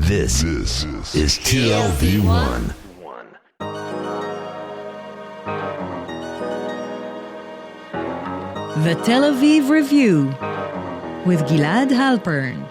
This is TLV1. The Tel Aviv Review with Gilad Halpern.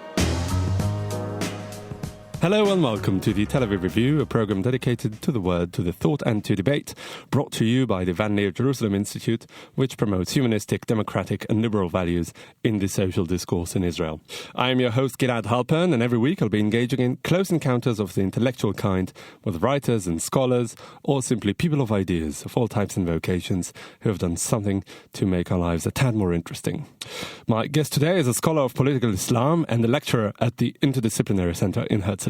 Hello and welcome to the Tel Aviv Review, a program dedicated to the word, to the thought and to debate, brought to you by the Van Leer Jerusalem Institute, which promotes humanistic, democratic and liberal values in the social discourse in Israel. I am your host Gilad Halpern, and every week I'll be engaging in close encounters of the intellectual kind with writers and scholars, or simply people of ideas of all types and vocations who have done something to make our lives a tad more interesting. My guest today is a scholar of political Islam and a lecturer at the Interdisciplinary Center in Herzliya,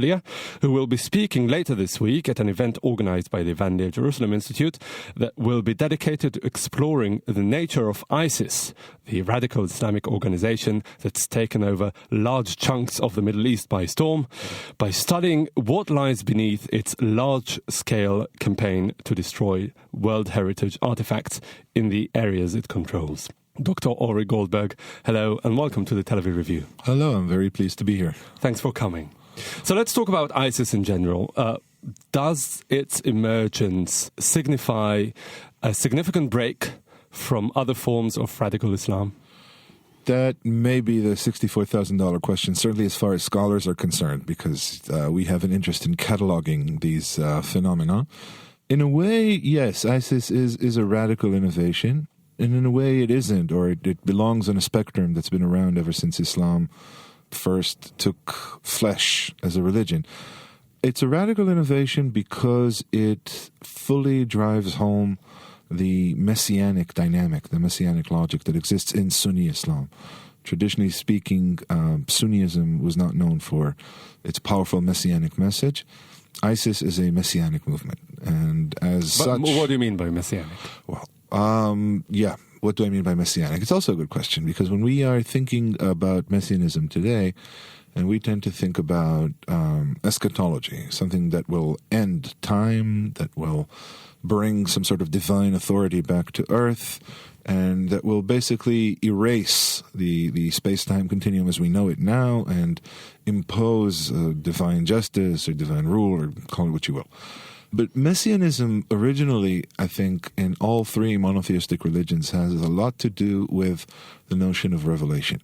who will be speaking later this week at an event organized by the Van Leer Jerusalem Institute that will be dedicated to exploring the nature of ISIS, the radical Islamic organization that's taken over large chunks of the Middle East by storm, by studying what lies beneath its large-scale campaign to destroy World Heritage artifacts in the areas it controls. Dr. Ori Goldberg, hello and welcome to the Tel Aviv Review. Hello, I'm very pleased to be here. Thanks for coming. So let's talk about ISIS in general. Does its emergence signify a significant break from other forms of radical Islam? That may be the $64,000 question, certainly as far as scholars are concerned, because we have an interest in cataloging these phenomena. In a way, yes, ISIS is a radical innovation, and in a way it isn't, or it belongs on a spectrum that's been around ever since Islam first took flesh as a religion. It's a radical innovation because it fully drives home the messianic dynamic, the messianic logic that exists in Sunni Islam. Traditionally speaking, Sunnism was not known for its powerful messianic message. ISIS is a messianic movement, and such... What do you mean by messianic? Well, what do I mean by messianic? It's also a good question, because when we are thinking about messianism today, and we tend to think about eschatology, something that will end time, that will bring some sort of divine authority back to earth, and that will basically erase the space-time continuum as we know it now and impose divine justice or divine rule, or call it what you will. But messianism originally, I think, in all three monotheistic religions has a lot to do with the notion of revelation.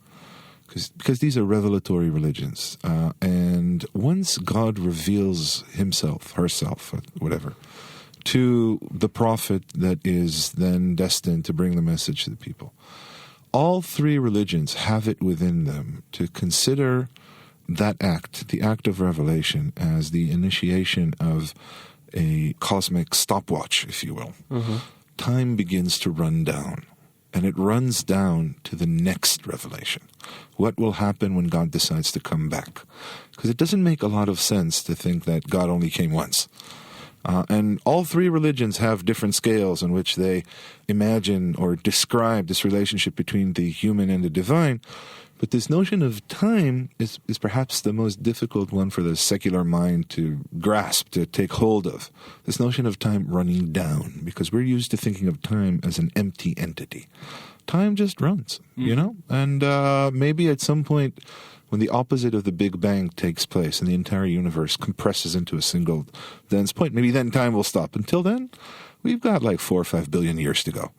Because these are revelatory religions. And once God reveals himself, herself, whatever, to the prophet that is then destined to bring the message to the people, all three religions have it within them to consider that act, the act of revelation, as the initiation of a cosmic stopwatch, if you will. Mm-hmm. Time begins to run down, and it runs down to the next revelation. What will happen when God decides to come back? Because it doesn't make a lot of sense to think that God only came once. And all three religions have different scales in which they imagine or describe this relationship between the human and the divine. But this notion of time is perhaps the most difficult one for the secular mind to grasp, to take hold of. This notion of time running down, because we're used to thinking of time as an empty entity. Time just runs, you know? And maybe at some point when the opposite of the Big Bang takes place and the entire universe compresses into a single dense point, maybe then time will stop. Until then, we've got like 4 or 5 billion years to go.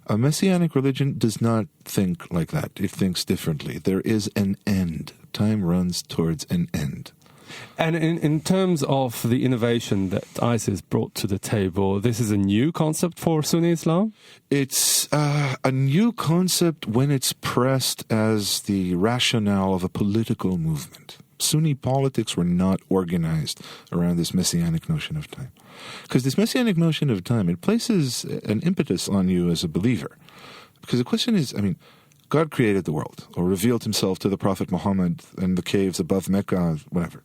A messianic religion does not think like that. It thinks differently. There is an end. Time runs towards an end. And in terms of the innovation that ISIS brought to the table, this is a new concept for Sunni Islam? It's a new concept when it's pressed as the rationale of a political movement. Sunni politics were not organized around this messianic notion of time. Because this messianic notion of time, it places an impetus on you as a believer. Because the question is, God created the world, or revealed himself to the Prophet Muhammad in the caves above Mecca, whatever.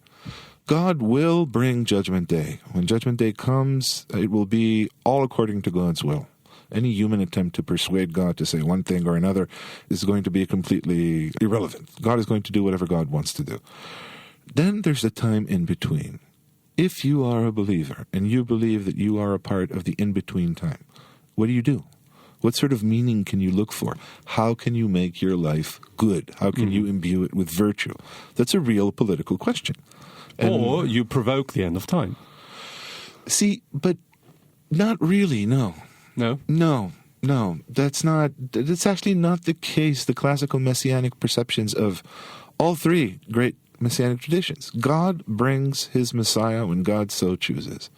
God will bring Judgment Day. When Judgment Day comes, it will be all according to God's will. Any human attempt to persuade God to say one thing or another is going to be completely irrelevant. God is going to do whatever God wants to do. Then there's the time in between. If you are a believer and you believe that you are a part of the in-between time, what do? What sort of meaning can you look for? How can you make your life good? How can you imbue it with virtue? That's a real political question. Or you provoke the end of time. See, but not really, no. No? No. That's actually not the case, the classical messianic perceptions of all three great messianic traditions. God brings his Messiah when God so chooses.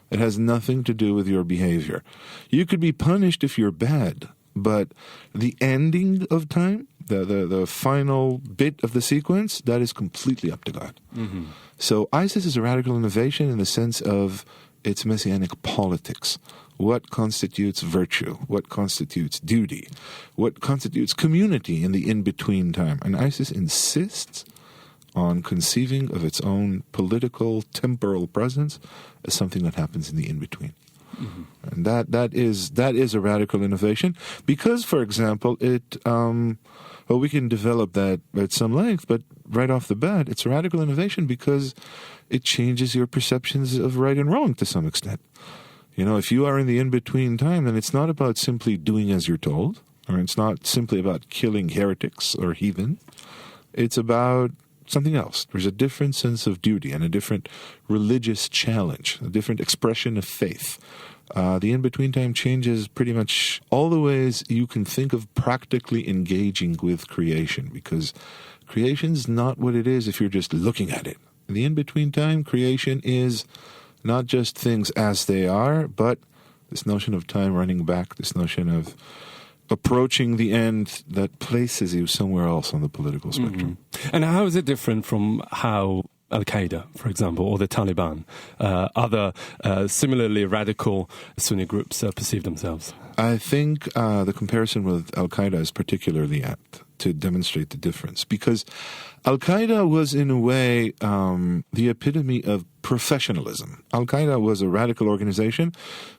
It has nothing to do with your behavior. You could be punished if you're bad, but the ending of time, the final bit of the sequence, that is completely up to God. Mm-hmm. So ISIS is a radical innovation in the sense of its messianic politics. What constitutes virtue? What constitutes duty? What constitutes community in the in-between time? And ISIS insists on conceiving of its own political, temporal presence as something that happens in the in-between. Mm-hmm. And that is a radical innovation because, for example, we can develop that at some length, but right off the bat, it's a radical innovation because it changes your perceptions of right and wrong to some extent. If you are in the in-between time, then it's not about simply doing as you're told, or it's not simply about killing heretics or heathen. It's about something else. There's a different sense of duty and a different religious challenge, a different expression of faith. The in-between time changes pretty much all the ways you can think of practically engaging with creation, because creation's not what it is if you're just looking at it. In the in-between time, creation is not just things as they are, but this notion of time running back, this notion of approaching the end that places you somewhere else on the political spectrum. Mm-hmm. And how is it different from how Al-Qaeda, for example, or the Taliban, other similarly radical Sunni groups perceive themselves? I think the comparison with Al-Qaeda is particularly apt to demonstrate the difference, because Al-Qaeda was, in a way, the epitome of professionalism. Al-Qaeda was a radical organization,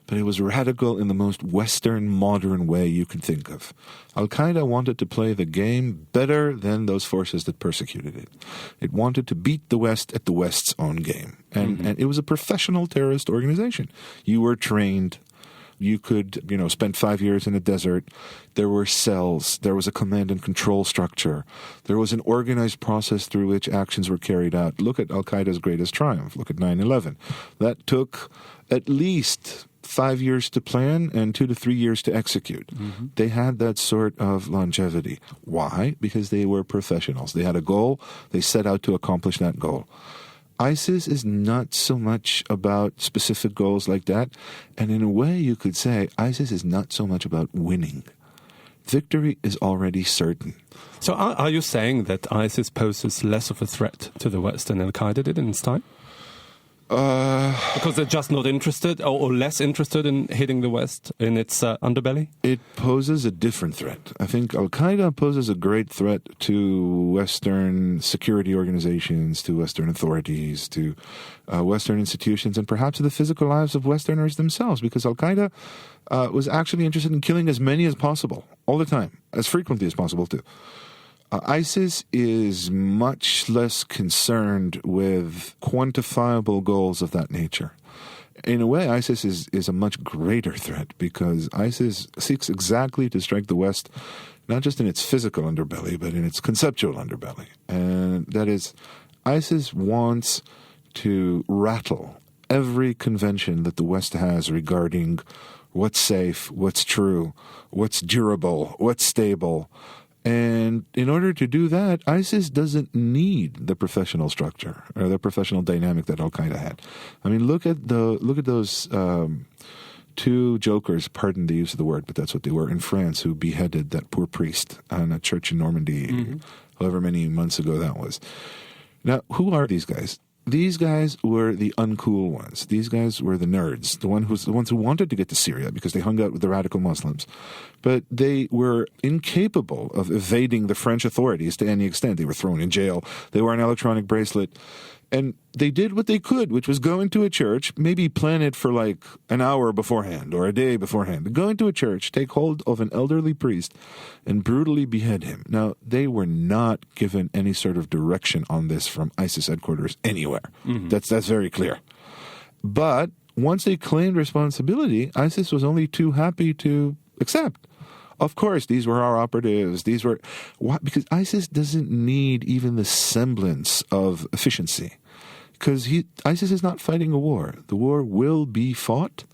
but it was radical in the most Western, modern way you could think of. Al-Qaeda wanted to play the game better than those forces that persecuted it. It wanted to beat the West at the West's own game. And it was a professional terrorist organization. You were trained. You could, spend 5 years in a desert. There were cells. There was a command and control structure. There was an organized process through which actions were carried out. Look at Al-Qaeda's greatest triumph. Look at 9/11. That took at least 5 years to plan and 2 to 3 years to execute. Mm-hmm. They had that sort of longevity. Why? Because they were professionals. They had a goal. They set out to accomplish that goal. ISIS is not so much about specific goals like that. And in a way, you could say ISIS is not so much about winning. Victory is already certain. So are you saying that ISIS poses less of a threat to the West than Al-Qaeda did in its time? Because they're just not interested or less interested in hitting the West in its underbelly? It poses a different threat. I think Al-Qaeda poses a great threat to Western security organizations, to Western authorities, to Western institutions, and perhaps the physical lives of Westerners themselves, because Al-Qaeda was actually interested in killing as many as possible, all the time, as frequently as possible too. ISIS is much less concerned with quantifiable goals of that nature. In a way, ISIS is a much greater threat because ISIS seeks exactly to strike the West, not just in its physical underbelly, but in its conceptual underbelly. And that is, ISIS wants to rattle every convention that the West has regarding what's safe, what's true, what's durable, what's stable. And in order to do that, ISIS doesn't need the professional structure or the professional dynamic that Al-Qaeda had. I mean, look at those two jokers, pardon the use of the word, but that's what they were, in France, who beheaded that poor priest on a church in Normandy, however many months ago that was. Now, who are these guys? These guys were the uncool ones. These guys were the nerds, the ones who wanted to get to Syria because they hung out with the radical Muslims. But they were incapable of evading the French authorities to any extent. They were thrown in jail. They wore an electronic bracelet. And they did what they could, which was go into a church, maybe plan it for like an hour beforehand or a day beforehand. Go into a church, take hold of an elderly priest, and brutally behead him. Now, they were not given any sort of direction on this from ISIS headquarters anywhere. Mm-hmm. That's very clear. But once they claimed responsibility, ISIS was only too happy to accept. Of course, these were our operatives. These were... Why? Because ISIS doesn't need even the semblance of efficiency. Because ISIS is not fighting a war. The war will be fought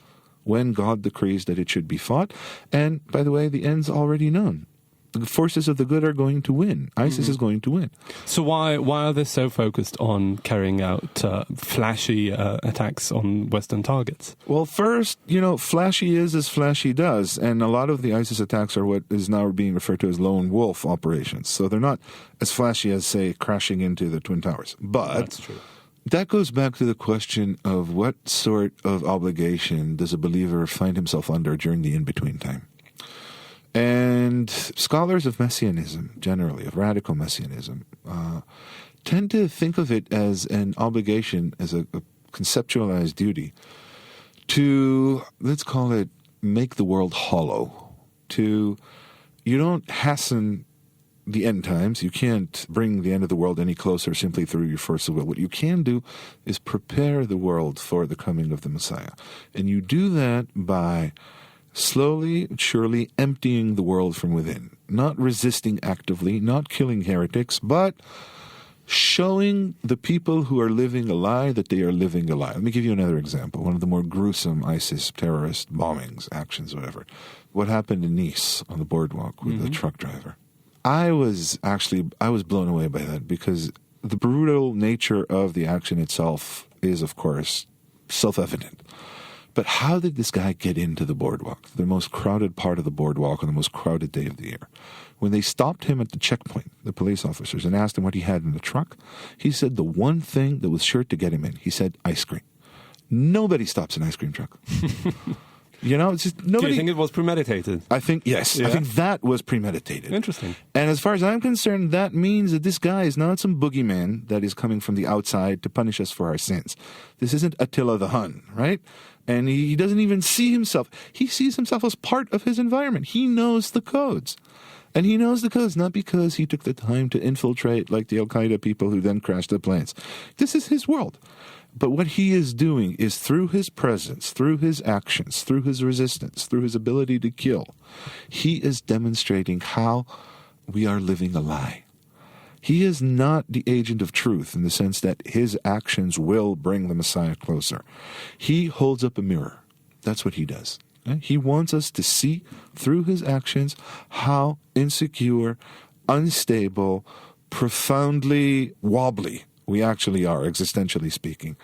when God decrees that it should be fought. And, by the way, the end's already known. The forces of the good are going to win. ISIS is going to win. So why are they so focused on carrying out flashy attacks on Western targets? Well, first, flashy is as flashy does. And a lot of the ISIS attacks are what is now being referred to as lone wolf operations. So they're not as flashy as, say, crashing into the Twin Towers. But that's true. That goes back to the question of what sort of obligation does a believer find himself under during the in-between time. And scholars of Messianism, generally, of radical Messianism, tend to think of it as an obligation, as a conceptualized duty, to, let's call it, make the world hollow. You don't hasten the end times. You can't bring the end of the world any closer simply through your force of will. What you can do is prepare the world for the coming of the Messiah. And you do that by slowly, surely emptying the world from within. Not resisting actively, not killing heretics, but showing the people who are living a lie that they are living a lie. Let me give you another example. One of the more gruesome ISIS terrorist bombings, actions, whatever. What happened in Nice on the boardwalk with the truck driver. I was blown away by that because the brutal nature of the action itself is, of course, self-evident. But how did this guy get into the boardwalk, the most crowded part of the boardwalk on the most crowded day of the year? When they stopped him at the checkpoint, the police officers, and asked him what he had in the truck, he said the one thing that was sure to get him in, he said ice cream. Nobody stops an ice cream truck. It's just nobody. Do you think it was premeditated? I think, yes. Yeah. I think that was premeditated. Interesting. And as far as I'm concerned, that means that this guy is not some boogeyman that is coming from the outside to punish us for our sins. This isn't Attila the Hun, right? And he doesn't even see himself. He sees himself as part of his environment. He knows the codes. And he knows the codes not because he took the time to infiltrate like the Al-Qaeda people who then crashed the planes. This is his world. But what he is doing is through his presence, through his actions, through his resistance, through his ability to kill, he is demonstrating how we are living a lie. He is not the agent of truth in the sense that his actions will bring the Messiah closer. He holds up a mirror. That's what he does. He wants us to see through his actions how insecure, unstable, profoundly wobbly we actually are, existentially speaking.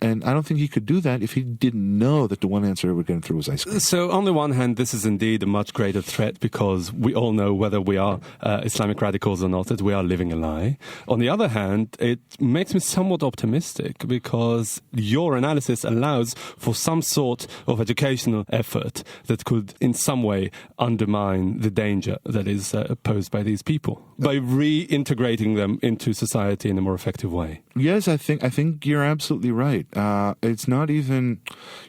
And I don't think he could do that if he didn't know that the one answer would get him through was ice cream. So on the one hand, this is indeed a much greater threat because we all know whether we are Islamic radicals or not, that we are living a lie. On the other hand, it makes me somewhat optimistic because your analysis allows for some sort of educational effort that could in some way undermine the danger that is posed by these people by reintegrating them into society in a more effective way. Yes, I think you're absolutely right. It's not even,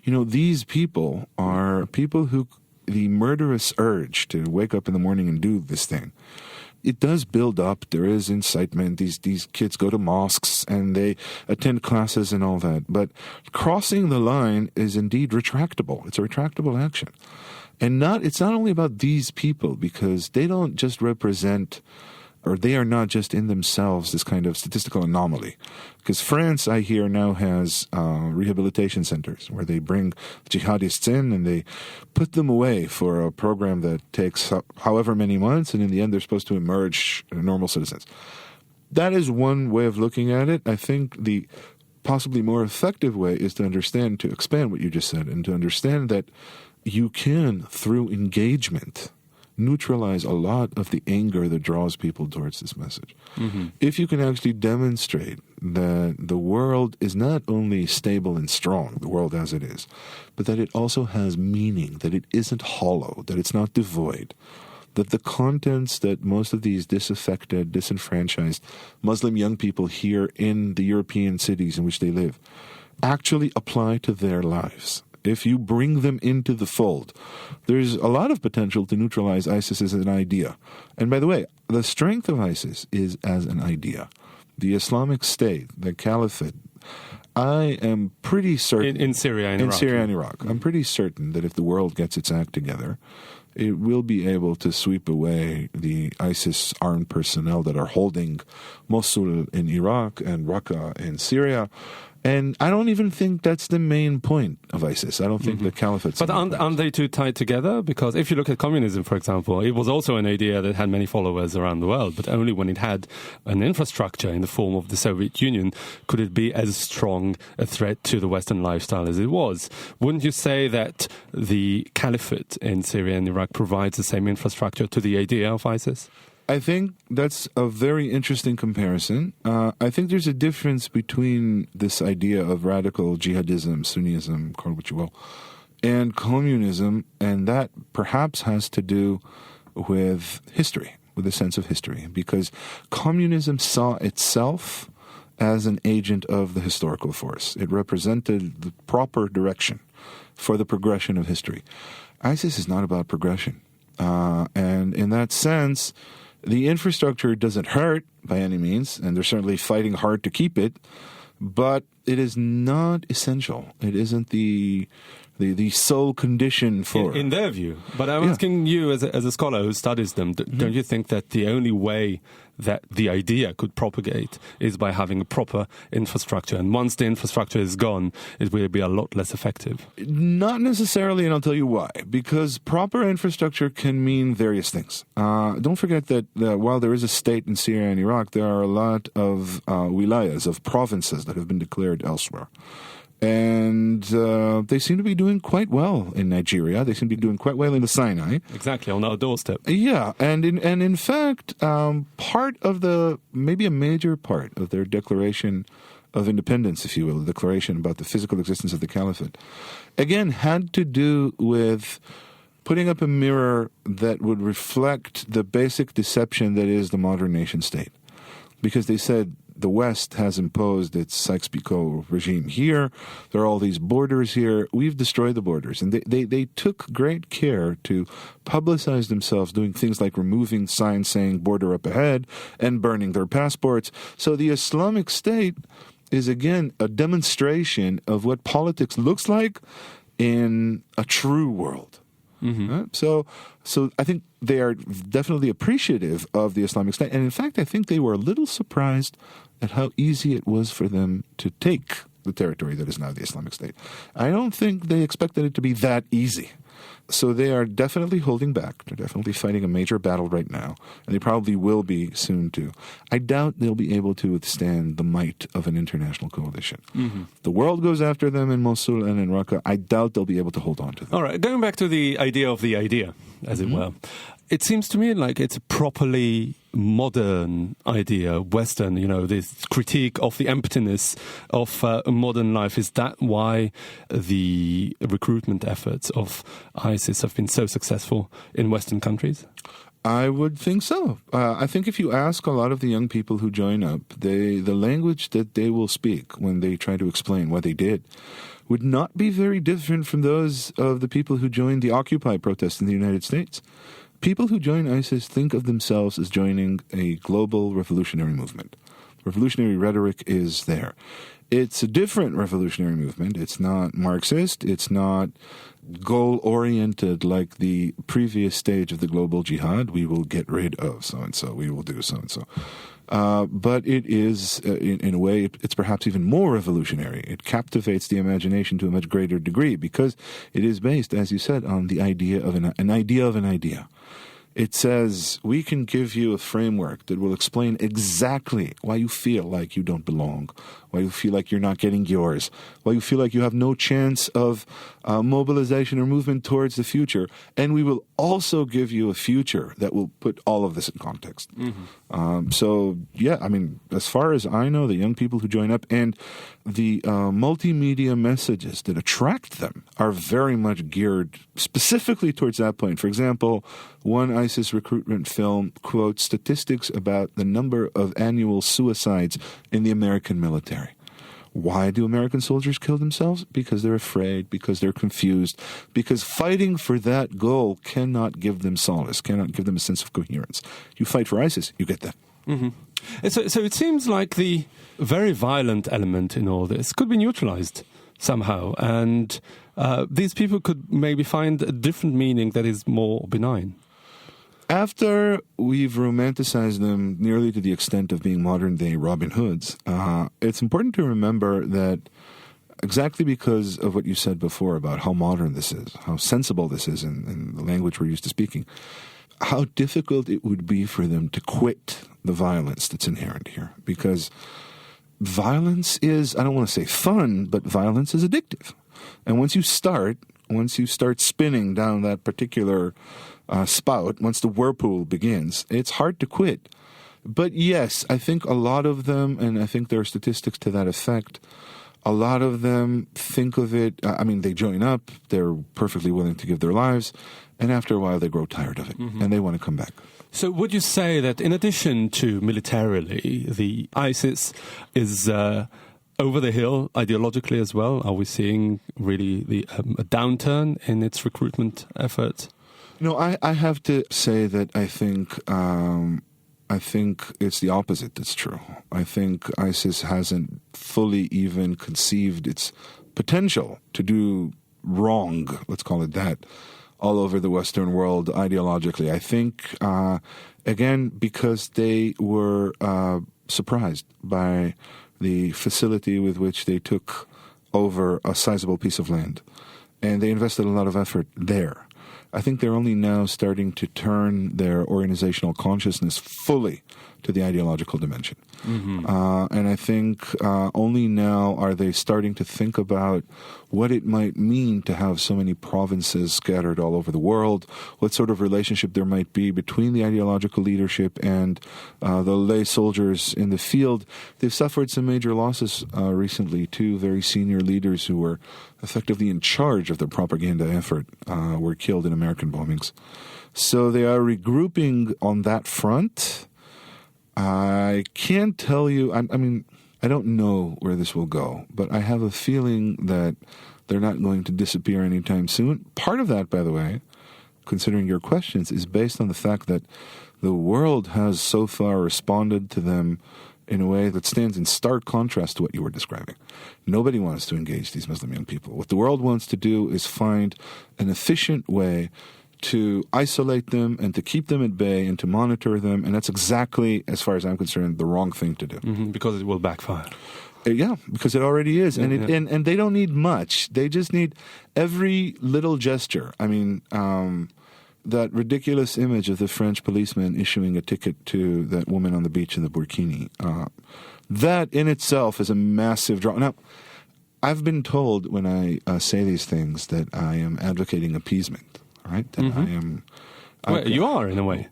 these people are people who, the murderous urge to wake up in the morning and do this thing, it does build up. There is incitement. These kids go to mosques and they attend classes and all that. But crossing the line is indeed retractable. It's a retractable action. And it's not only about these people because they don't just represent, or they are not just in themselves this kind of statistical anomaly. Because France, I hear, now has rehabilitation centers where they bring jihadists in and they put them away for a program that takes however many months, and in the end they're supposed to emerge normal citizens. That is one way of looking at it. I think the possibly more effective way is to expand what you just said, and to understand that you can, through engagement, neutralize a lot of the anger that draws people towards this message. Mm-hmm. If you can actually demonstrate that the world is not only stable and strong, the world as it is, but that it also has meaning, that it isn't hollow, that it's not devoid, that the contents that most of these disaffected, disenfranchised Muslim young people here in the European cities in which they live actually apply to their lives. If you bring them into the fold, there's a lot of potential to neutralize ISIS as an idea. And by the way, the strength of ISIS is as an idea. The Islamic State, the Caliphate, I am pretty certain... In Syria and Iraq. In Syria and Iraq. I'm pretty certain that if the world gets its act together, it will be able to sweep away the ISIS armed personnel that are holding Mosul in Iraq and Raqqa in Syria. And I don't even think that's the main point of ISIS. I don't think the caliphate's... But aren't they too tied together? Because if you look at communism, for example, it was also an idea that had many followers around the world, but only when it had an infrastructure in the form of the Soviet Union could it be as strong a threat to the Western lifestyle as it was. Wouldn't you say that the caliphate in Syria and Iraq provides the same infrastructure to the idea of ISIS? I think that's a very interesting comparison. I think there's a difference between this idea of radical jihadism, Sunnism, call it what you will, and communism, and that perhaps has to do with history, with a sense of history, because communism saw itself as an agent of the historical force. It represented the proper direction for the progression of history. ISIS is not about progression. And in that sense, the infrastructure doesn't hurt by any means, and they're certainly fighting hard to keep it, but it is not essential. It isn't the sole condition for... In their view. But I'm asking you, as a scholar who studies them, don't you think that the only way that the idea could propagate is by having a proper infrastructure? And once the infrastructure is gone, it will be a lot less effective. Not necessarily, and I'll tell you why. Because proper infrastructure can mean various things. Don't forget that while there is a state in Syria and Iraq, there are a lot of wilayas, of provinces that have been declared elsewhere. And they seem to be doing quite well in Nigeria. They seem to be doing quite well in the Sinai. Exactly, on our doorstep. Yeah, and in fact, maybe a major part of their declaration of independence, if you will, the declaration about the physical existence of the caliphate, again, had to do with putting up a mirror that would reflect the basic deception that is the modern nation state. Because they said, the West has imposed its Sykes-Picot regime here. There are all these borders here. We've destroyed the borders. And they took great care to publicize themselves doing things like removing signs saying border up ahead and burning their passports. So the Islamic State is, again, a demonstration of what politics looks like in a true world. Mm-hmm. Right? So I think they are definitely appreciative of the Islamic State. And in fact, I think they were a little surprised at how easy it was for them to take the territory that is now the Islamic State. I don't think they expected it to be that easy. So they are definitely holding back. They're definitely fighting a major battle right now, and they probably will be soon too. I doubt they'll be able to withstand the might of an international coalition. Mm-hmm. The world goes after them in Mosul and in Raqqa. I doubt they'll be able to hold on to them. All right, going back to the idea of the idea, as it were. It seems to me like it's a properly modern idea, Western, this critique of the emptiness of modern life. Is that why the recruitment efforts of ISIS have been so successful in Western countries? I would think so. I think if you ask a lot of the young people who join up, the language that they will speak when they try to explain what they did would not be very different from those of the people who joined the Occupy protests in the United States. People who join ISIS think of themselves as joining a global revolutionary movement. Revolutionary rhetoric is there. It's a different revolutionary movement. It's not Marxist. It's not goal-oriented like the previous stage of the global jihad. We will get rid of so-and-so. We will do so-and-so. But it is, in a way, it's perhaps even more revolutionary. It captivates the imagination to a much greater degree because it is based, as you said, on the idea of an idea of an idea. It says, we can give you a framework that will explain exactly why you feel like you don't belong, why you feel like you're not getting yours, why you feel like you have no chance of mobilization or movement towards the future. And we will also give you a future that will put all of this in context. Mm-hmm. As far as I know, the young people who join up and the multimedia messages that attract them are very much geared specifically towards that point. For example, one ISIS recruitment film quotes statistics about the number of annual suicides in the American military. Why do American soldiers kill themselves? Because they're afraid, because they're confused, because fighting for that goal cannot give them solace, cannot give them a sense of coherence. You fight for ISIS, you get that. Mm-hmm. So it seems like the very violent element in all this could be neutralized somehow. And these people could maybe find a different meaning that is more benign. After we've romanticized them nearly to the extent of being modern-day Robin Hoods, it's important to remember that exactly because of what you said before about how modern this is, how sensible this is in the language we're used to speaking, how difficult it would be for them to quit the violence that's inherent here. Because violence is, I don't want to say fun, but violence is addictive. And once you start spinning down that particular spout, once the whirlpool begins, it's hard to quit. But yes, I think a lot of them, and I think there are statistics to that effect, a lot of them think of it, they join up, they're perfectly willing to give their lives, and after a while they grow tired of it, and they want to come back. So would you say that in addition to militarily, the ISIS is over the hill ideologically as well? Are we seeing really a downturn in its recruitment efforts? No, I have to say that I think it's the opposite that's true. I think ISIS hasn't fully even conceived its potential to do wrong, let's call it that, all over the Western world ideologically. I think, again, because they were surprised by the facility with which they took over a sizable piece of land. And they invested a lot of effort there. I think they're only now starting to turn their organizational consciousness fully to the ideological dimension. And I think only now are they starting to think about what it might mean to have so many provinces scattered all over the world, what sort of relationship there might be between the ideological leadership and the lay soldiers in the field. They've suffered some major losses recently. Two very senior leaders who were effectively in charge of the propaganda effort were killed in American bombings. So they are regrouping on that front. I can't tell you, I don't know where this will go, but I have a feeling that they're not going to disappear anytime soon. Part of that, by the way, considering your questions, is based on the fact that the world has so far responded to them in a way that stands in stark contrast to what you were describing. Nobody wants to engage these Muslim young people. What the world wants to do is find an efficient way to isolate them and to keep them at bay and to monitor them, and that's exactly, as far as I'm concerned, the wrong thing to do. Because it will backfire. Yeah, because it already is. And they don't need much. They just need every little gesture. That ridiculous image of the French policeman issuing a ticket to that woman on the beach in the burkini, that in itself is a massive draw. Now, I've been told when I say these things that I am advocating appeasement. Right? That I am. Well, you are, in a way.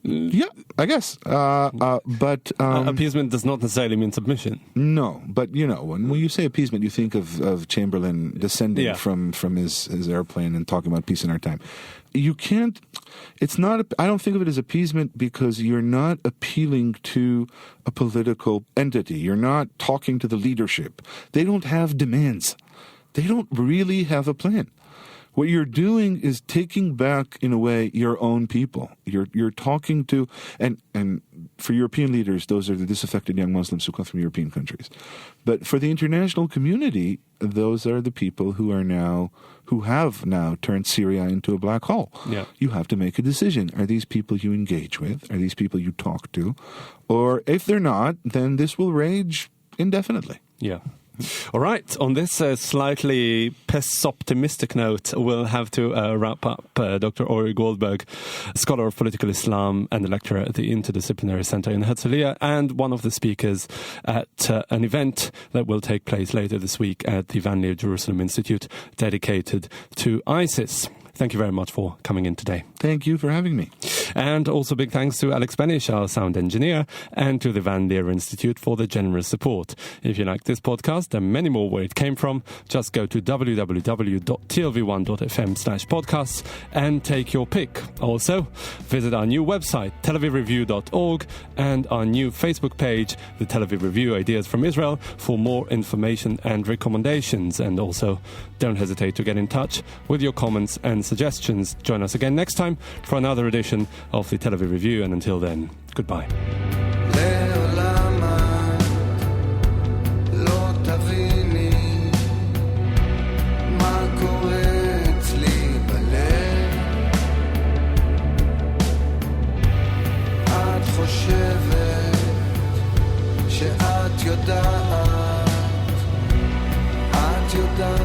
Yeah, I guess. But appeasement does not necessarily mean submission. No, but when you say appeasement, you think of Chamberlain descending from his airplane and talking about peace in our time. You can't. It's not. I don't think of it as appeasement because you're not appealing to a political entity. You're not talking to the leadership. They don't have demands. They don't really have a plan. What you're doing is taking back, in a way, your own people. You're talking to, and for European leaders, those are the disaffected young Muslims who come from European countries. But for the international community, those are the people who have now turned Syria into a black hole. Yeah. You have to make a decision. Are these people you engage with? Are these people you talk to? Or if they're not, then this will rage indefinitely. Yeah. All right. On this slightly pessimistic note, we'll have to wrap up. Dr. Ori Goldberg, scholar of political Islam and a lecturer at the Interdisciplinary Center in Herzliya, and one of the speakers at an event that will take place later this week at the Van Leer Jerusalem Institute dedicated to ISIS. Thank you very much for coming in today. Thank you for having me. And also big thanks to Alex Benish, our sound engineer, and to the Van Leer Institute for the generous support. If you like this podcast and many more where it came from, just go to www.tlv1.fm/podcasts and take your pick. Also, visit our new website, telavivreview.org, and our new Facebook page, the Tel Aviv Review Ideas from Israel, for more information and recommendations. And also, don't hesitate to get in touch with your comments and suggestions. Join us again next time for another edition of the Tel Aviv Review, and until then, goodbye. לא תביני מה קורה you're done.